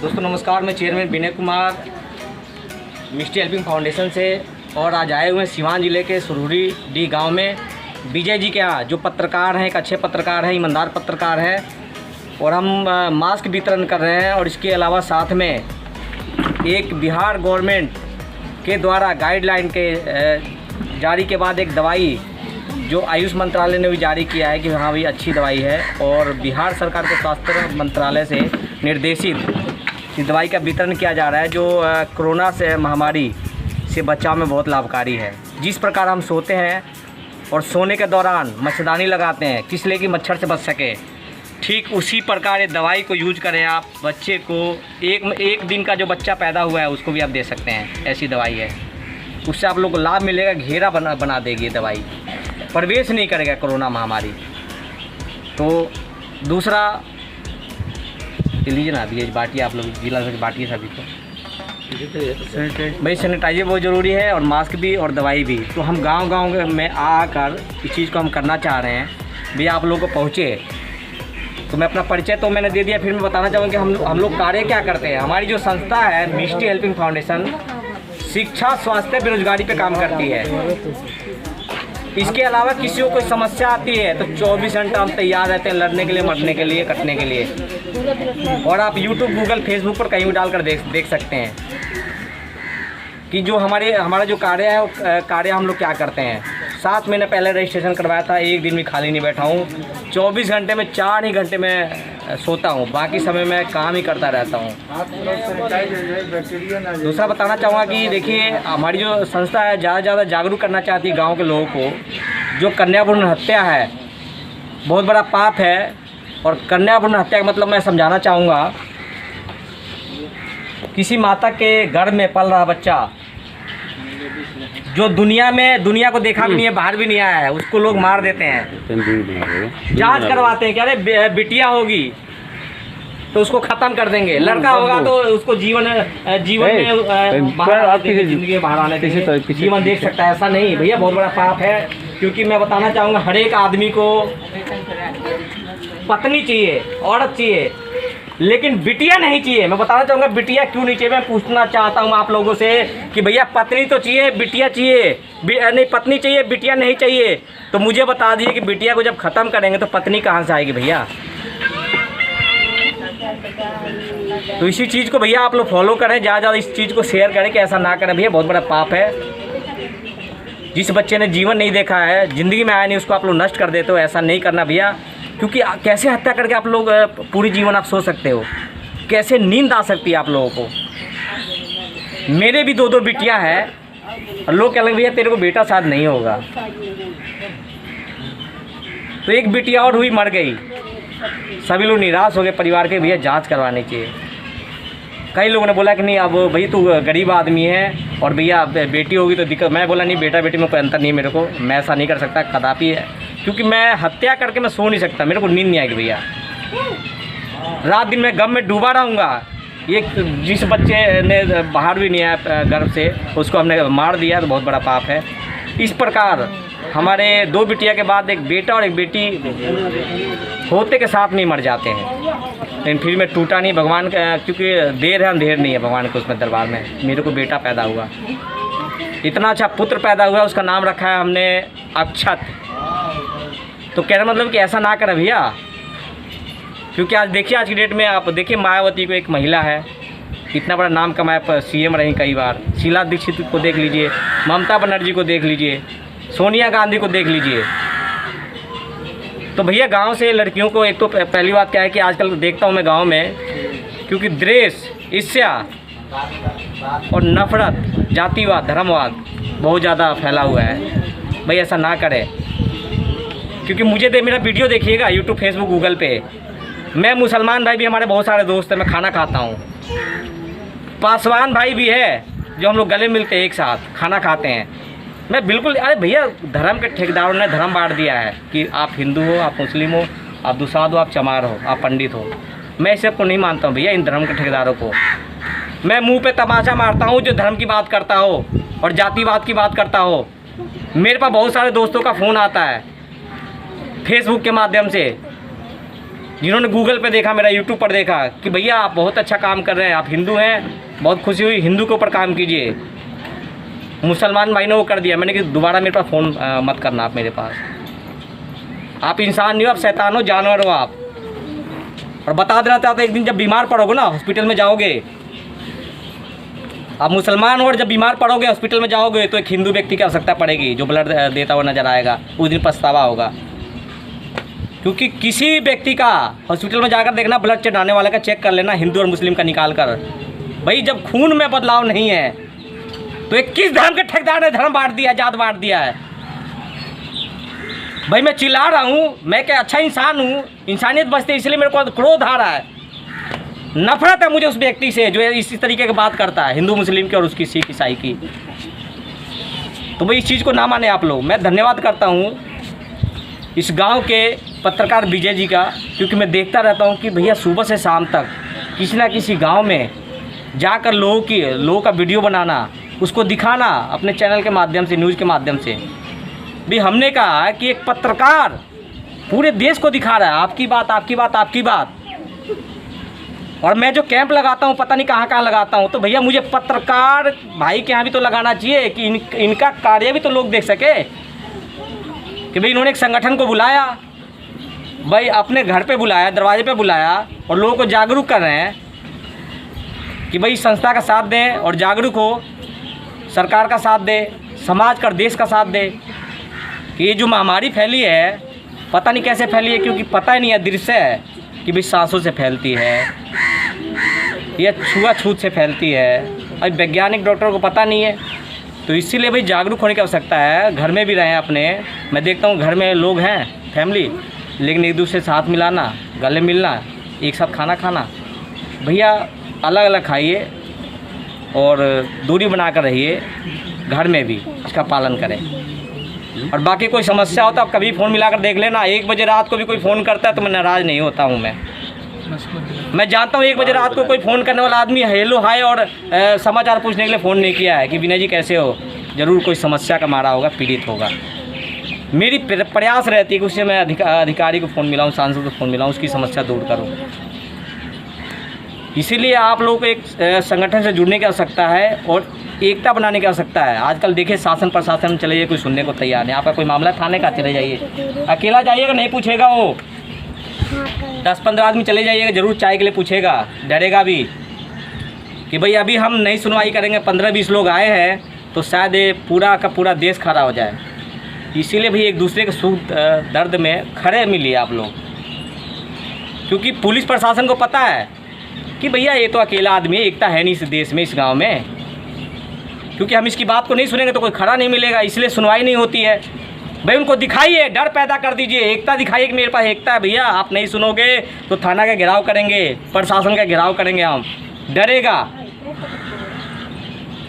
दोस्तों नमस्कार, मैं चेयरमैन विनय कुमार मिष्टी हेल्पिंग फाउंडेशन से और आज आए हुए हैं सिवान जिले के सुरहुरी डी गांव में विजय जी के यहाँ, जो पत्रकार हैं, एक अच्छे पत्रकार हैं, ईमानदार पत्रकार हैं। और हम मास्क वितरण कर रहे हैं। और इसके अलावा साथ में एक बिहार गवर्नमेंट के द्वारा गाइडलाइन के जारी के बाद एक दवाई जो आयुष मंत्रालय ने भी जारी किया है कि हाँ भाई अच्छी दवाई है, और बिहार सरकार के स्वास्थ्य मंत्रालय से निर्देशित इस दवाई का वितरण किया जा रहा है, जो कोरोना से महामारी से बचाव में बहुत लाभकारी है। जिस प्रकार हम सोते हैं और सोने के दौरान मच्छरदानी लगाते हैं किस लिए कि मच्छर से बच सके, ठीक उसी प्रकार ये दवाई को यूज करें आप। बच्चे को एक दिन का जो बच्चा पैदा हुआ है उसको भी आप दे सकते हैं, ऐसी दवाई है। उससे आप लोग को लाभ मिलेगा, घेरा बना देगी ये दवाई, प्रवेश नहीं करेगा कोरोना महामारी। तो दूसरा लीजिए ना, अभी बांटिए आप लोग, जिला से बांटिए सभी को। भाई सैनिटाइजर बहुत ज़रूरी है, और मास्क भी और दवाई भी। तो हम गांव में आकर इस चीज़ को हम करना चाह रहे हैं। भैया आप लोग को पहुँचे तो मैं अपना परिचय तो मैंने दे दिया, फिर मैं बताना चाहूँगा कि हम लोग कार्य क्या करते हैं। हमारी जो संस्था है मिष्टी हेल्पिंग फाउंडेशन शिक्षा, स्वास्थ्य, बेरोजगारी पे काम करती है। इसके अलावा किसी को कोई समस्या आती है तो 24 घंटा हम तैयार रहते हैं लड़ने के लिए, मरने के लिए, कटने के लिए। और आप YouTube, गूगल, फेसबुक पर कहीं भी डालकर देख सकते हैं कि जो हमारा जो कार्य है वो कार्य हम लोग क्या करते हैं। 7 महीने पहले रजिस्ट्रेशन करवाया था, एक दिन भी खाली नहीं बैठा हूँ। 24 घंटे में 4 ही घंटे में सोता हूँ, बाकी समय में काम ही करता रहता हूँ। दूसरा बताना चाहूँगा कि देखिए हमारी जो संस्था है ज़्यादा से ज़्यादा जागरूक करना चाहती है गांव के लोगों को। जो कन्या भ्रूण हत्या है बहुत बड़ा पाप है, और कन्या भ्रूण हत्या का मतलब मैं समझाना चाहूँगा, किसी माता के गर्भ में पल रहा बच्चा जो दुनिया को देखा भी नहीं है, बाहर भी नहीं आया है, उसको लोग मार देते हैं। जांच करवाते हैं कि अरे बिटिया होगी तो उसको खत्म कर देंगे, लड़का होगा तो उसको जीवन में जिंदगी बाहर आने देंगे, जीवन देख सकता है। ऐसा नहीं भैया, बहुत बड़ा पाप है। क्योंकि मैं बताना चाहूँगा हर एक आदमी को पत्नी चाहिए, औरत चाहिए, लेकिन बिटिया नहीं चाहिए। मैं बताना चाहूँगा बिटिया क्यों नहीं चाहिए। मैं पूछना चाहता हूँ आप लोगों से कि भैया पत्नी तो चाहिए, बिटिया चाहिए नहीं, पत्नी चाहिए, बिटिया नहीं चाहिए। तो मुझे बता दीजिए कि बिटिया को जब ख़त्म करेंगे तो पत्नी कहाँ से आएगी भैया। तो इसी चीज़ को भैया आप लोग फॉलो करें, ज़्यादा इस चीज़ को शेयर करें कि ऐसा ना करें भैया, बहुत बड़ा पाप है। जिस बच्चे ने जीवन नहीं देखा है, ज़िंदगी में आया नहीं, उसको आप लोग नष्ट कर देते हो। ऐसा नहीं करना भैया, क्योंकि कैसे हत्या करके आप लोग पूरी जीवन आप सो सकते हो, कैसे नींद आ सकती है आप लोगों को। मेरे भी 2 बिटियां हैं, और लोग कह लगे भैया तेरे को बेटा शायद नहीं होगा। तो एक बिटिया और हुई, मर गई। सभी लोग निराश हो गए परिवार के, भैया जांच करवानी चाहिए। कई लोगों ने बोला कि नहीं अब भैया तू गरीब आदमी है और भैया बेटी होगी तो दिक्कत। मैं बोला नहीं, बेटा बेटी में कोई अंतर नहीं मेरे को, मैं ऐसा नहीं कर सकता कदापि है, क्योंकि मैं हत्या करके मैं सो नहीं सकता, मेरे को नींद नहीं आएगी भैया। रात दिन मैं गम में डूबा रहूँगा। ये जिस बच्चे ने बाहर भी नहीं आया गर्भ से, उसको हमने मार दिया, तो बहुत बड़ा पाप है। इस प्रकार हमारे 2 बिटिया के बाद एक बेटा और एक बेटी होते के साथ नहीं मर जाते हैं, लेकिन फिर मैं टूटा नहीं भगवान का, क्योंकि देर है अंधेर नहीं है भगवान के उसमें दरबार में। मेरे को बेटा पैदा हुआ, इतना अच्छा पुत्र पैदा हुआ, उसका नाम रखा है हमने अक्षत। तो कहना मतलब कि ऐसा ना करें भैया, क्योंकि आज देखिए आज की डेट में आप देखिए मायावती को, एक महिला है, इतना बड़ा नाम कमाया, CM रही कई बार। शीला दीक्षित को देख लीजिए, ममता बनर्जी को देख लीजिए, सोनिया गांधी को देख लीजिए। तो भैया गांव से लड़कियों को, एक तो पहली बात क्या है कि आजकल देखता हूँ मैं गांव में, क्योंकि द्वेष, ईर्ष्या और नफरत, जातिवाद, धर्मवाद बहुत ज़्यादा फैला हुआ है। भाई ऐसा ना करें, क्योंकि मुझे मेरा वीडियो देखिएगा YouTube, फेसबुक, गूगल पे। मैं मुसलमान भाई भी हमारे बहुत सारे दोस्त हैं, मैं खाना खाता हूँ। पासवान भाई भी है जो हम लोग गले मिलते हैं, एक साथ खाना खाते हैं। मैं बिल्कुल, अरे भैया धर्म के ठेकेदारों ने धर्म बांट दिया है कि आप हिंदू हो, आप मुस्लिम हो, आप दुसाध हो, आप चमार हो, आप पंडित हो। मैं इस सबको नहीं मानता हूँ भैया, इन धर्म के ठेकेदारों को। मैं मुंह पे तमाचा मारता हूँ जो धर्म की बात करता हो और जातिवाद की बात करता हो। मेरे पास बहुत सारे दोस्तों का फ़ोन आता है फेसबुक के माध्यम से जिन्होंने गूगल पे देखा, मेरा यूट्यूब पर देखा कि भैया आप बहुत अच्छा काम कर रहे हैं, आप हिंदू हैं, बहुत खुशी हुई, हिंदू के ऊपर काम कीजिए। मुसलमान भाई ने वो कर दिया, मैंने कि दोबारा मेरे पास फ़ोन मत करना आप मेरे पास। आप इंसान नहीं हो, आप शैतान हो, जानवर हो आप। और बता देना चाहता एक दिन जब बीमार पड़ोगे ना, हॉस्पिटल में जाओगे, आप मुसलमान हो और जब बीमार पड़ोगे हॉस्पिटल में जाओगे तो एक हिंदू व्यक्ति की आवश्यकता पड़ेगी जो ब्लड देता हुआ नजर आएगा, उस दिन पछतावा होगा। क्योंकि किसी व्यक्ति का हॉस्पिटल में जाकर देखना, ब्लड चढ़ाने वाले का चेक कर लेना, हिंदू और मुस्लिम का निकाल कर। भाई जब खून में बदलाव नहीं है तो एक किस धर्म के ठेकेदार ने धर्म बांट दिया, जात बांट दिया है। भाई मैं चिल्ला रहा हूँ, मैं क्या अच्छा इंसान हूँ, इंसानियत बचती है, इसलिए मेरे को क्रोध आ रहा है, नफरत है मुझे उस व्यक्ति से जो इसी तरीके की बात करता है, हिंदू मुस्लिम की और उसकी सिख ईसाई की। तो भाई इस चीज़ को ना माने आप लोग। मैं धन्यवाद करता हूँ इस गांव के पत्रकार विजय जी का, क्योंकि मैं देखता रहता हूँ कि भैया सुबह से शाम तक किसी ना किसी गांव में जाकर लोगों का वीडियो बनाना, उसको दिखाना अपने चैनल के माध्यम से, न्यूज़ के माध्यम से। भी हमने कहा कि एक पत्रकार पूरे देश को दिखा रहा है आपकी बात, आपकी बात, आपकी बात। और मैं जो कैंप लगाता हूँ पता नहीं कहाँ कहाँ लगाता हूँ, तो भैया मुझे पत्रकार भाई के यहाँ भी तो लगाना चाहिए कि इनका कार्य भी तो लोग देख सके कि भाई इन्होंने एक संगठन को बुलाया, भाई अपने घर पे बुलाया, दरवाजे पे बुलाया और लोगों को जागरूक कर रहे हैं कि भाई संस्था का साथ दें और जागरूक हो, सरकार का साथ दे, समाज का, देश का साथ दे कि ये जो महामारी फैली है पता नहीं कैसे फैली है, क्योंकि पता ही नहीं है दृश्य है कि भाई सांसों से फैलती है या छुआछूत से फैलती है। अब वैज्ञानिक डॉक्टर को पता नहीं है, तो इसीलिए भाई जागरूक होने की आवश्यकता है। घर में भी रहें अपने, मैं देखता हूँ घर में लोग हैं फैमिली, लेकिन एक दूसरे से हाथ मिलाना, गले मिलना, एक साथ खाना खाना, भैया अलग अलग खाइए और दूरी बना कर रहिए, घर में भी इसका पालन करें। और बाकी कोई समस्या हो तो आप कभी फ़ोन मिलाकर देख लेना। 1 बजे रात को भी कोई फ़ोन करता है तो मैं नाराज़ नहीं होता हूँ। मैं जानता हूँ 1 बजे रात को कोई फ़ोन करने वाला आदमी हेलो हाय और समाचार पूछने के लिए फ़ोन नहीं किया है कि विनय जी कैसे हो, ज़रूर कोई समस्या का मारा होगा, पीड़ित होगा। मेरी प्रयास रहती है कि उससे मैं अधिकारी को फ़ोन मिलाऊँ, सांसद को फ़ोन मिलाऊँ, उसकी समस्या दूर करूँ। इसीलिए आप लोगों को एक संगठन से जुड़ने की आवश्यकता है और एकता बनाने की आवश्यकता है। आजकल देखिए शासन प्रशासन चले जाइए, कोई सुनने को तैयार नहीं। आपका कोई मामला थाने का, चले जाइए, अकेला जाइएगा नहीं पूछेगा वो, 10-15 आदमी चले जाइएगा, ज़रूर चाय के लिए पूछेगा, डरेगा भी कि भाई अभी हम नहीं सुनवाई करेंगे, 15-20 लोग आए हैं तो शायद ये पूरा का पूरा देश खड़ा हो जाए। इसीलिए भी एक दूसरे के सुख दर्द में खड़े मिलिए आप लोग, क्योंकि पुलिस प्रशासन को पता है कि भैया ये तो अकेला आदमी है, एकता है नहीं इस देश में, इस गांव में। क्योंकि हम इसकी बात को नहीं सुनेंगे तो कोई खड़ा नहीं मिलेगा, इसलिए सुनवाई नहीं होती है। भाई उनको दिखाइए, डर पैदा कर दीजिए, एकता दिखाइए कि मेरे पास एकता है भैया। आप नहीं सुनोगे तो थाना का घेराव करेंगे, प्रशासन का घेराव करेंगे, हम डरेगा।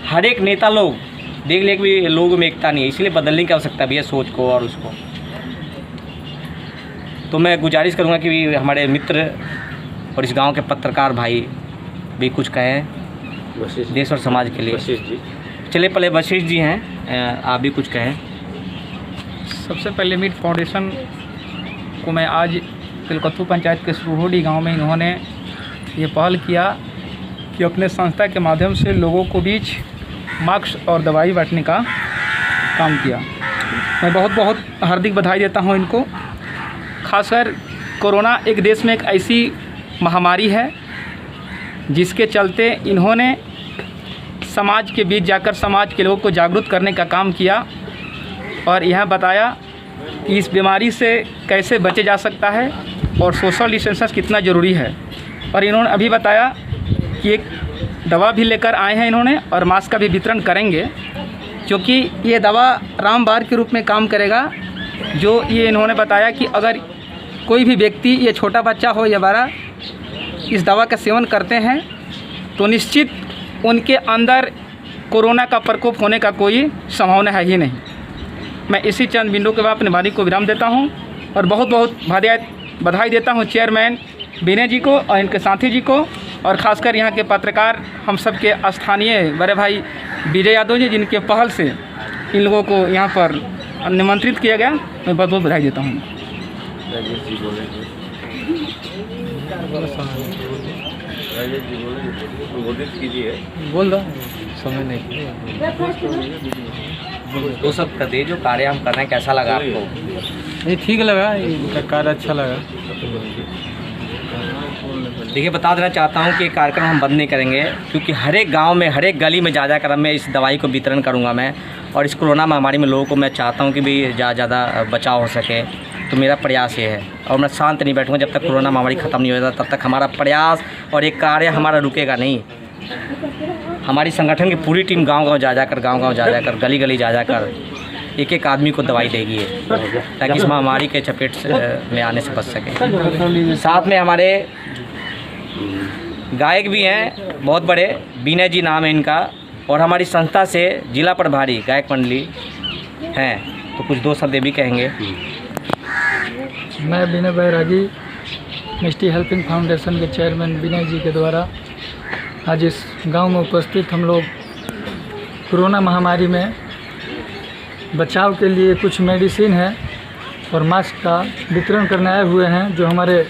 हर एक नेता लोग देख ले भी लोगों में एकता नहीं है, इसलिए बदलने की आवश्यकता भी है सोच को और उसको। तो मैं गुजारिश करूँगा कि हमारे मित्र और इस गांव के पत्रकार भाई भी कुछ कहें देश और समाज के लिए। चले पहले वशिष्ठ जी हैं, आप भी कुछ कहें। सबसे पहले मीट फाउंडेशन को मैं आज तिलकत्थू पंचायत के सुरहोडी गांव में इन्होंने ये पहल किया कि अपने संस्था के माध्यम से लोगों को बीच मास्क और दवाई बांटने का काम किया। मैं बहुत बहुत हार्दिक बधाई देता हूं इनको। खासकर कोरोना एक देश में एक ऐसी महामारी है जिसके चलते इन्होंने समाज के बीच जाकर समाज के लोगों को जागरूक करने का काम किया और यह बताया कि इस बीमारी से कैसे बचे जा सकता है और सोशल डिस्टेंस कितना ज़रूरी है। और इन्होंने अभी बताया कि एक दवा भी लेकर आए हैं इन्होंने और मास्क का भी वितरण करेंगे, क्योंकि ये दवा रामबाण के रूप में काम करेगा। जो ये इन्होंने बताया कि अगर कोई भी व्यक्ति, ये छोटा बच्चा हो या बड़ा, इस दवा का सेवन करते हैं तो निश्चित उनके अंदर कोरोना का प्रकोप होने का कोई संभावना है ही नहीं। मैं इसी चंद बिंदु के बाद अपनी वाणी को विराम देता हूं और बहुत बहुत बधाई देता हूं चेयरमैन विनय जी को और इनके साथी जी को, और ख़ासकर यहाँ के पत्रकार हम सब के स्थानीय बड़े भाई विजय यादव जी, जिनके पहल से इन लोगों को यहाँ पर निमंत्रित किया गया। मैं बहुत बहुत बधाई देता हूँ। बोल दो समय नहीं। वो सब कर दे जो कार्य हम कर रहे हैं, कैसा लगा आपको? नहीं ठीक लगा, इनका कार्य अच्छा लगा। देखिए, बता देना चाहता हूँ कि ये कार्यक्रम हम बंद नहीं करेंगे, क्योंकि हर एक गांव में, हर एक गली में जा कर मैं इस दवाई को वितरण करूँगा मैं। और इस कोरोना महामारी में लोगों को मैं चाहता हूँ कि भी ज़्यादा बचाव हो सके, तो मेरा प्रयास ये है। और मैं शांत नहीं बैठूँगा जब तक कोरोना महामारी ख़त्म नहीं हो जाता, तब तक हमारा प्रयास और एक कार्य हमारा रुकेगा नहीं। हमारी संगठन की पूरी टीम गांव-गांव जा कर, गली-गली जा कर एक एक आदमी को दवाई देगी है, ताकि इस महामारी के चपेट में आने से बच सके। साथ में हमारे गायक भी हैं बहुत बड़े, विनय जी नाम है इनका, और हमारी संस्था से जिला प्रभारी गायक मंडली हैं, तो कुछ दो शब्द भी कहेंगे। मैं विनय बैरागी, मिष्टी हेल्पिंग फाउंडेशन के चेयरमैन विनय जी के द्वारा आज इस गांव में उपस्थित हम लोग कोरोना महामारी में बचाव के लिए कुछ मेडिसिन है और मास्क का वितरण करने आए हुए हैं, जो हमारे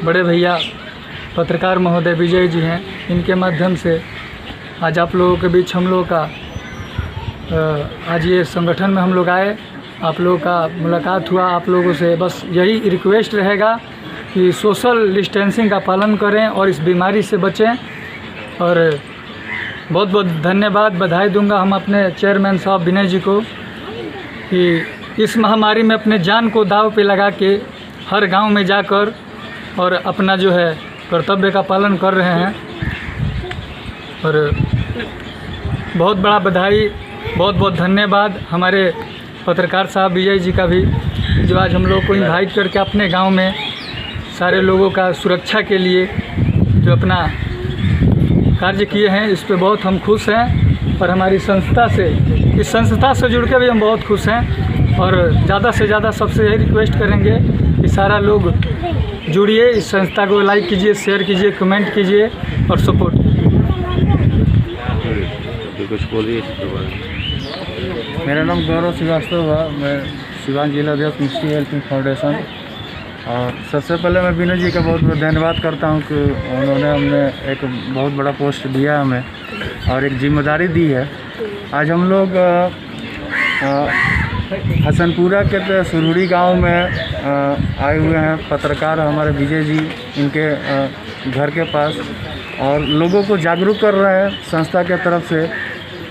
बड़े भैया पत्रकार महोदय विजय जी हैं। इनके माध्यम से आज आप लोगों के बीच हम लोगों का आज ये संगठन में हम लोग आए, आप लोगों का मुलाकात हुआ। आप लोगों से बस यही रिक्वेस्ट रहेगा कि सोशल डिस्टेंसिंग का पालन करें और इस बीमारी से बचें। और बहुत बहुत धन्यवाद, बधाई दूंगा हम अपने चेयरमैन साहब विनय जी को कि इस महामारी में अपने जान को दांव पे लगा के हर गांव में जाकर और अपना जो है कर्तव्य का पालन कर रहे हैं। और बहुत बड़ा बधाई, बहुत बहुत धन्यवाद हमारे पत्रकार साहब विजय जी का भी, जो आज हम लोग को इनवाइट करके अपने गांव में सारे लोगों का सुरक्षा के लिए जो अपना कार्य किए हैं, इस पे बहुत हम खुश हैं। और हमारी संस्था से, इस संस्था से जुड़ के भी हम बहुत खुश हैं। और ज़्यादा से ज़्यादा सबसे यही रिक्वेस्ट करेंगे कि सारा लोग जुड़िए, इस संस्था को लाइक कीजिए, शेयर कीजिए, कमेंट कीजिए और सपोर्ट कीजिए। कुछ बोलिए। मेरा नाम गौरव श्रीवास्तव है, मैं सिवान जिला अध्यक्ष मिष्टी हेल्पिंग फाउंडेशन। और सबसे पहले मैं विनय जी का बहुत बहुत धन्यवाद करता हूं कि उन्होंने हमने एक बहुत बड़ा पोस्ट दिया हमें और एक जिम्मेदारी दी है। आज हम लोग हसनपुरा के सुरहुड़ी गांव में आए हुए हैं, पत्रकार हमारे विजय जी इनके घर के पास, और लोगों को जागरूक कर रहे हैं संस्था के तरफ से।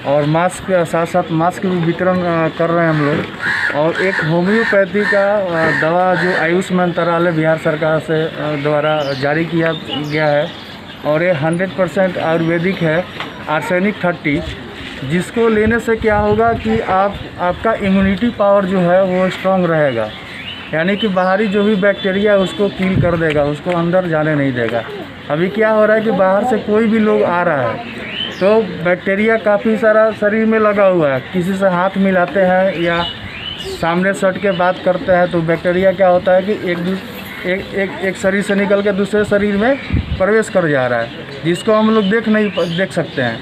और मास्क के साथ साथ मास्क भी वितरण कर रहे हैं हम लोग। और एक होम्योपैथी का दवा जो आयुष मंत्रालय बिहार सरकार से द्वारा जारी किया गया है, और ये 100% आयुर्वेदिक है, आर्सेनिक 30, जिसको लेने से क्या होगा कि आपका इम्यूनिटी पावर जो है वो स्ट्रांग रहेगा, यानी कि बाहरी जो भी बैक्टीरिया है उसको किल कर देगा, उसको अंदर जाने नहीं देगा। अभी क्या हो रहा है कि बाहर से कोई भी लोग आ रहा है तो बैक्टीरिया काफ़ी सारा शरीर में लगा हुआ है, किसी से हाथ मिलाते हैं या सामने सट के बात करते हैं तो बैक्टीरिया क्या होता है कि एक शरीर से निकल के दूसरे शरीर में प्रवेश कर जा रहा है, जिसको हम लोग देख सकते हैं।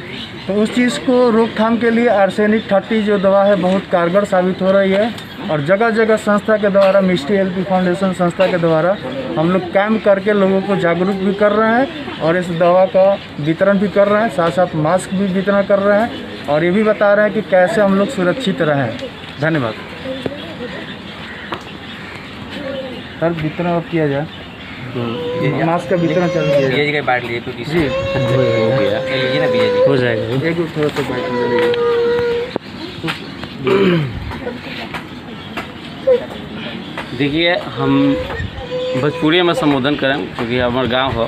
तो उस चीज़ को रोकथाम के लिए आर्सेनिक 30 जो दवा है बहुत कारगर साबित हो रही है। और जगह जगह संस्था के द्वारा, मिष्टी हेल्पिंग फाउंडेशन संस्था के द्वारा हम लोग कैंप करके लोगों को जागरूक भी कर रहे हैं और इस दवा का वितरण भी कर रहे हैं, साथ साथ मास्क भी वितरण कर रहे हैं और ये भी बता रहे हैं कि कैसे हम लोग सुरक्षित रहें। धन्यवाद सर। वितरण अब किया जाए तो मास्क का वितरण चल रहा है। ये बांट लीजिए क्योंकि जी हो गया, ये ना विजय जी हो जाएगा। एक थोड़ा सा बाइट ले लीजिए। देखिए, हम भोजपुरी में संबोधन करें क्योंकि हमारे गांव हो।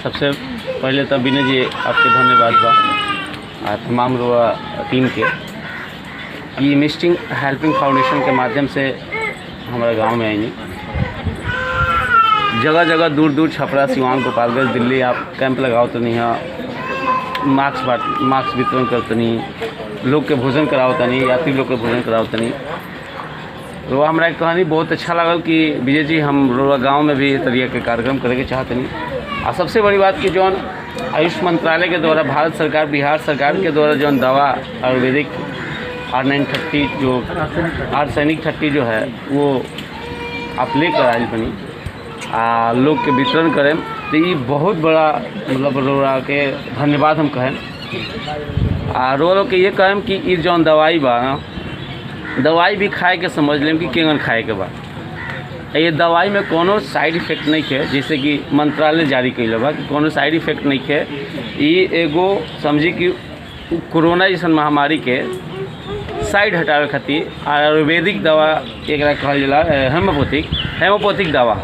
सबसे पहले तो विनय जी आपके धन्यवाद बा तमाम टीम के। ये मिष्टी हेल्पिंग फाउंडेशन के माध्यम से हमारे गांव में आएंगे, जगह जगह दूर दूर छपरा, सिवान, गोपालगंज, दिल्ली आप कैंप लगाओ तो नहीं है, मास्क वितरण करते नहीं, लोग के भोजन कराओ तो नहीं, यात्री लोग के भोजन कराओ तो नहीं। तो हमारा एक कहानी बहुत अच्छा लगल कि विजय जी हम रोड़ा गाँव में भी तरीके के कार्यक्रम करे के चाहते नहीं। और सबसे बड़ी बात कि जौन आयुष मंत्रालय के द्वारा भारत सरकार, बिहार सरकार के द्वारा जौन दवा आयुर्वेदिक R930 जो आर्सेनिक 30 जो है वो आप लेकर आए बनी, लोग के वितरण करें तो ये बहुत बड़ा मतलब रोड़ा के धन्यवाद हम कहें। रो लोग के ये कहें कि ये जौन दवाई बा दवाई भी खाए के समझ लें कि केंगन खाए के बा। ये दवाई में कोनो साइड इफ़ेक्ट नहीं है, जैसे कि मंत्रालय जारी कैले बा कि कोनो साइड इफ़ेक्ट नहीं है। ये एगो समझी कि कोरोना जैसन महामारी के साइड हटावे खातिर आयुर्वेदिक दवा एक कहल जाला हेमोपैथिक दवा।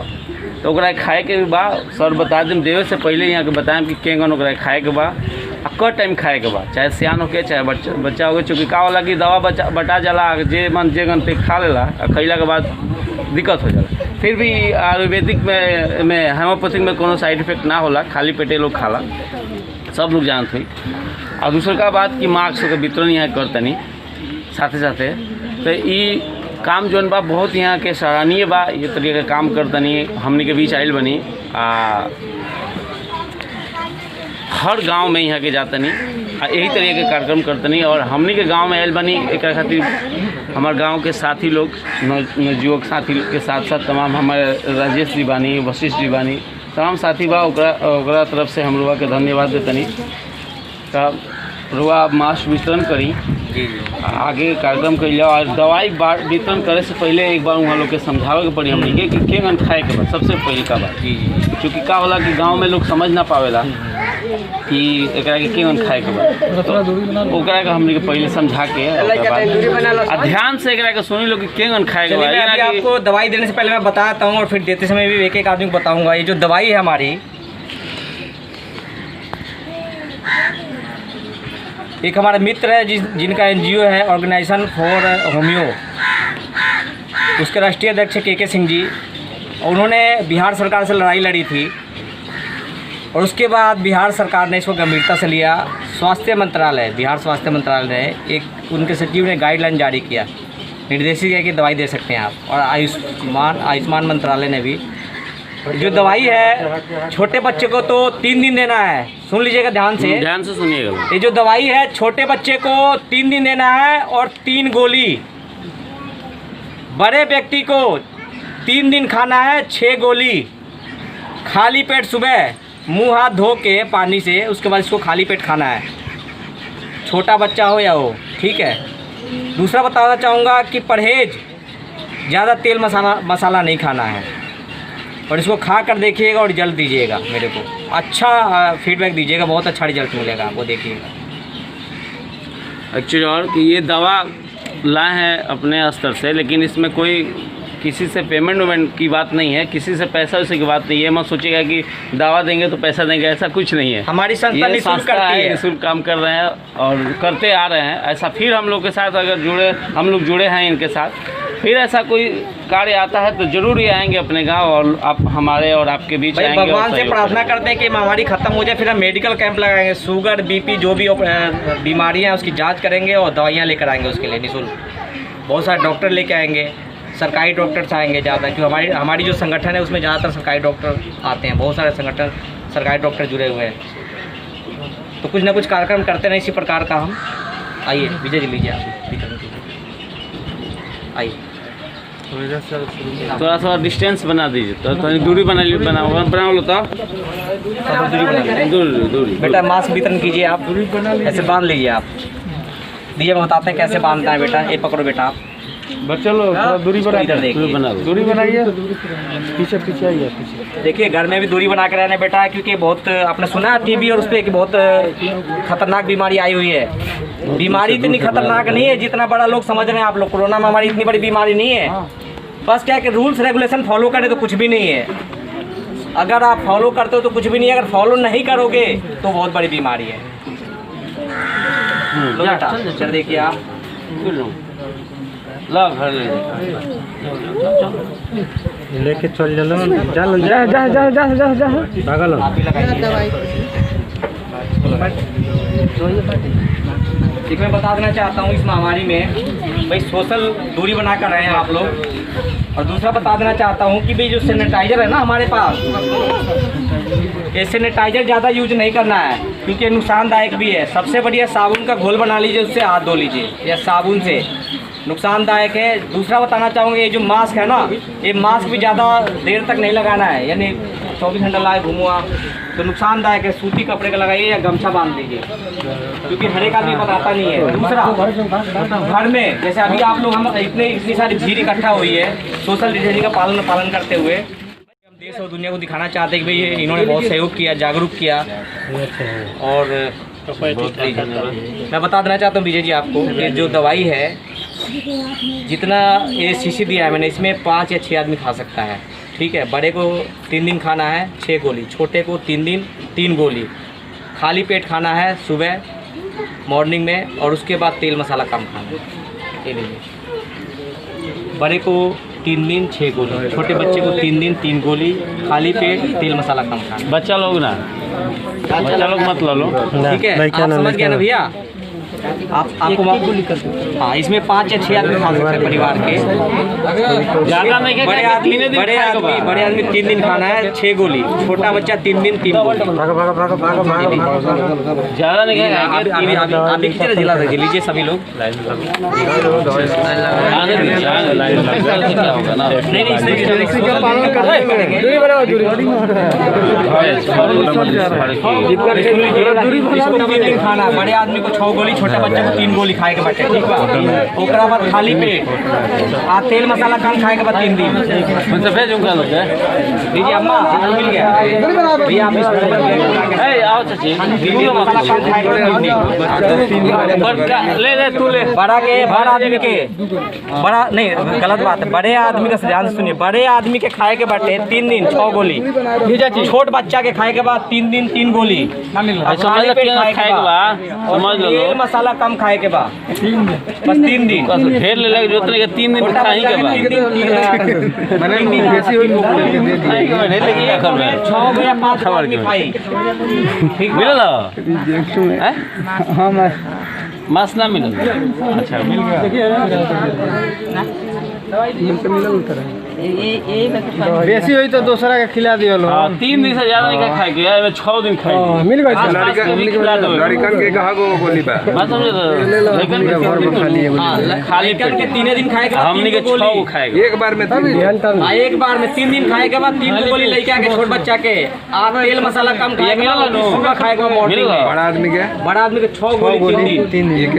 तो ओकरा खाए के बा सर बता दें देवे से पहले यहाँ के बताएं कि केंगन ओकरा खाए के बा आ क टाइम खाए के बा, चाहे सियान होके चाहे बच्चा हो गए। चूँकि का होला कि दवा बटा जाला जे मन जे गन पे खा लेला आ खैला के बाद दिक्कत हो जाला। फिर भी आयुर्वेदिक में हेमोपैथिक में कोनो साइड इफेक्ट ना होला, खाली पेटे लोग खाला, सब लोग जानते हुई। और दूसर का बात कि मास्क के वितरण यहाँ करतनी साथे साथे तो ये काम जौन बा बहुत यहाँ के सराहनीय बा। ये तरीके का काम करतनी हमने के बीच आइल बनी हर गांव में यहाँ के जातनी यही तरीके के कार्यक्रम करतनी। और हमने के गांव में आइल बनी एक खातिर हमारे गांव के साथी लोग नवयुवक साथी के साथ साथ तमाम हमारे राजेश जी बानी, वशिष्ठ जी बानी, तमाम साथी बा ओकरा तरफ से हम लोग के धन्यवाद देतनी। तब रुआ मास्क वितरण करी आगे कार्यक्रम कर लिया। और दवाई वितरण करे से पहले एक बार वहाँ लोग के समझावे के पड़ी हमने के कि केंगन खाए के बाद सबसे पहले का बात क्योंकि का होला कि गांव में लोग समझ ना पावेला कि एकरा के केंगन खाए के बाद ओकरा के हमने के पहले समझा के ध्यान से एकरा के सुनी लोग कि केंगन खाए के बाद। अभी आपको दवाई देने से पहले मैं बताता हूँ और फिर देते समय भी एक एक आदमी को बताऊँगा। ये जो दवाई है हमारी, एक हमारा मित्र है जिनका एनजीओ है ऑर्गेनाइजेशन फॉर होम्यो, उसके राष्ट्रीय अध्यक्ष के सिंह जी। उन्होंने बिहार सरकार से लड़ाई लड़ी थी और उसके बाद बिहार सरकार ने इसको गंभीरता से लिया। बिहार स्वास्थ्य मंत्रालय ने एक उनके सचिव ने गाइडलाइन जारी किया, निर्देशित किया कि दवाई दे सकते हैं आप। और आयुष्मान मंत्रालय ने भी जो दवाई है छोटे बच्चे को तो 3 दिन देना है। सुन लीजिएगा ध्यान से सुनिएगा। ये जो दवाई है छोटे बच्चे को 3 दिन देना है और 3 गोली। बड़े व्यक्ति को 3 दिन खाना है 6 गोली। खाली पेट सुबह मुंह हाथ धो के पानी से, उसके बाद इसको खाली पेट खाना है, छोटा बच्चा हो या हो, ठीक है। दूसरा बताना चाहूँगा कि परहेज, ज़्यादा तेल मसाला नहीं खाना है। और इसको खा कर देखिएगा और रिजल्ट दीजिएगा मेरे को, अच्छा फीडबैक दीजिएगा, बहुत अच्छा रिजल्ट मिलेगा आपको, देखिएगा। एक्चुअली और कि ये दवा लाए हैं अपने स्तर से, लेकिन इसमें कोई किसी से पेमेंट की बात नहीं है, किसी से पैसा वैसे की बात नहीं है। मत सोचिएगा कि दवा देंगे तो पैसा देंगे, ऐसा कुछ नहीं है। हमारी संस्था निःशुल्क करती है, निःशुल्क काम कर रहे हैं और करते आ रहे हैं। ऐसा फिर हम लोग के साथ अगर हम लोग जुड़े हैं इनके साथ, फिर ऐसा कोई कार्य आता है तो जरूर ही आएंगे अपने गांव और आप हमारे और आपके बीच आएंगे। भगवान से प्रार्थना करते हैं कि महामारी खत्म हो जाए, फिर हम मेडिकल कैंप लगाएंगे। शुगर, बीपी जो भी बीमारियां हैं उसकी जांच करेंगे और दवाइयां लेकर आएंगे उसके लिए निःशुल्क। बहुत सारे डॉक्टर लेके आएंगे, सरकारी डॉक्टर्स आएंगे ज़्यादा, क्योंकि हमारी जो संगठन है उसमें ज़्यादातर सरकारी डॉक्टर आते हैं। बहुत सारे संगठन सरकारी डॉक्टर जुड़े हुए हैं, तो कुछ ना कुछ कार्यक्रम करते हैं इसी प्रकार का हम। आइए विजय जी, लीजिए आप, आइए। थोड़ा सा डिस्टेंस बना दीजिए, तो थोड़ी दूरी बना लो तो दूरी। बेटा मास्क वितरण कीजिए आप, ऐसे बांध लीजिए आप। दीजिए, मैं बताते हैं कैसे बांधना है बेटा। ये पकड़ो बेटा आप, बच्चा लोग थोड़ा दूरी दूरी बनाइए, पीछे आइए पीछे। देखिए घर में भी दूरी बना के रहना बेटा, क्योंकि बहुत आपने सुना टीबी और उस पर कि बहुत खतरनाक बीमारी आई हुई है। बीमारी इतनी खतरनाक नहीं है जितना बड़ा लोग समझ रहे हैं आप लोग। कोरोना महामारी इतनी बड़ी बीमारी नहीं है, बस क्या है कि रूल्स रेगुलेशन फॉलो करें तो कुछ भी नहीं है। अगर आप फॉलो करते हो तो कुछ भी नहीं है, अगर फॉलो नहीं करोगे तो बहुत बड़ी बीमारी है। लो बेटा, चल देखिए आप, लेके चल जा पागल आप ही लगाइए। एक मैं बता देना चाहता हूँ इस महामारी में भाई सोशल दूरी बना कर रहे हैं आप लोग। और दूसरा बता देना चाहता हूँ कि भाई जो सैनिटाइज़र है ना हमारे पास, ये सैनिटाइज़र ज़्यादा यूज नहीं करना है क्योंकि नुकसानदायक भी है। सबसे बढ़िया साबुन का घोल बना लीजिए, उससे हाथ धो लीजिए या साबुन से। नुकसानदायक है। दूसरा बताना चाहूँगा, ये जो मास्क है ना, ये मास्क भी ज़्यादा देर तक नहीं लगाना है, यानी 24 घंटा लाए घूमो आप तो नुकसानदायक है। सूती कपड़े का लगाइए या गमछा बांध दीजिए, क्योंकि हर एक आदमी बताता नहीं है। दूसरा, घर में जैसे अभी आप लोग हम इतनी सारी भीड़ इकट्ठा हुई है, सोशल डिस्टेंसिंग का पालन करते हुए हम देश और दुनिया को दिखाना चाहते हैं कि भाई इन्होंने बहुत सहयोग किया, जागरूक किया। और मैं बता देना चाहता हूँ विजय जी आपको कि जो दवाई है, जितना ये शीशी दिया है मैंने, इसमें 5 या 6 आदमी खा सकता है, ठीक है। बड़े को 3 दिन खाना है 6 गोली, छोटे को 3 दिन 3 गोली, खाली पेट खाना है सुबह मॉर्निंग में, और उसके बाद तेल मसाला कम खाना है। ये लीजिए, बड़े को 3 दिन 6 गोली, छोटे बच्चे को 3 दिन 3 गोली, खाली पेट तेल मसाला कम खाना। बच्चा लोग ना, बच्चा लोग मत लो, ठीक है, आप समझ गए ना भैया। आपको हाँ, इसमें 5 या 6 आदमी खा सकते हैं परिवार के, ज़्यादा नहीं। बड़े आदमी 3 दिन खाना है 6 गोली, छोटा बच्चा 3 दिन 3 गोली। ज़्यादा नहीं अभी कितने जिला से लीजिए सभी लोग। खाना, बड़े आदमी को 6 गोली, छोटा बच्चा को 3 गोली खाए के बाटे, ठीक बा। ओकरा बाद खाली पेट आ तेल मसाला कम खाए के बाद 3 दिन। मतलब भेज उनका लोग दीजिए अम्मा, मिल गया भैया, आप आओ चाची, तेल मसाला कम खाए के बाद 3 दिन। ले तू ले। बड़ा आदमी के बड़ा नहीं, गलत बात है। बड़े आदमी का ध्यान से सुनिए, बड़े आदमी के खाए के बाटे 3 दिन 6 गोली, छोट बच्चा के खाए के बाद 3 दिन 3 गोली, खाली पेट खाए के बाद, और तेल मसाला कम खाए के बाद बस 3 दिन। ढेर ले लगे जोतने के 3 दिन खाई के बाद 6 या 5 आदमी खाई, ठीक मिलल हाँ मांस ना मिलल। अच्छा मिल गया, बेसी हुई तो दूसरा के खिला दियो लो। 3 दिन से ज्यादा नहीं खाए के यार, 6 दिन खाए मिल गई लड़कन के कहा गो गोली बा मैं समझे खाली करके 3 दिन खाए के बाद हमनी के 6 को खाएगा एक बार में एक बार में 3 दिन खाए के बाद 3 गोली लेके आके छोट बच्चा के आप तेल मसाला कम खाएगा, सुबह खाएगा मॉर्निंग में। बड़ा आदमी के 6 गोली 3 दिन एक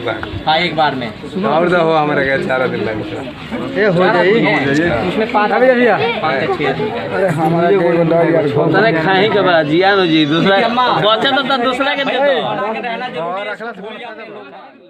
बार हाँ, एक बार में। और दो हो हमारे के 4 दिन लगे ये हो जाई उसमें 5 भैया। 5 या 6 आदमी। अरे हमारा के एगो दवाई यार तने खाई के बाद जिया नो जी दूसरा बच्चा तो दूसरा के दे दो। रहना जरूरी है।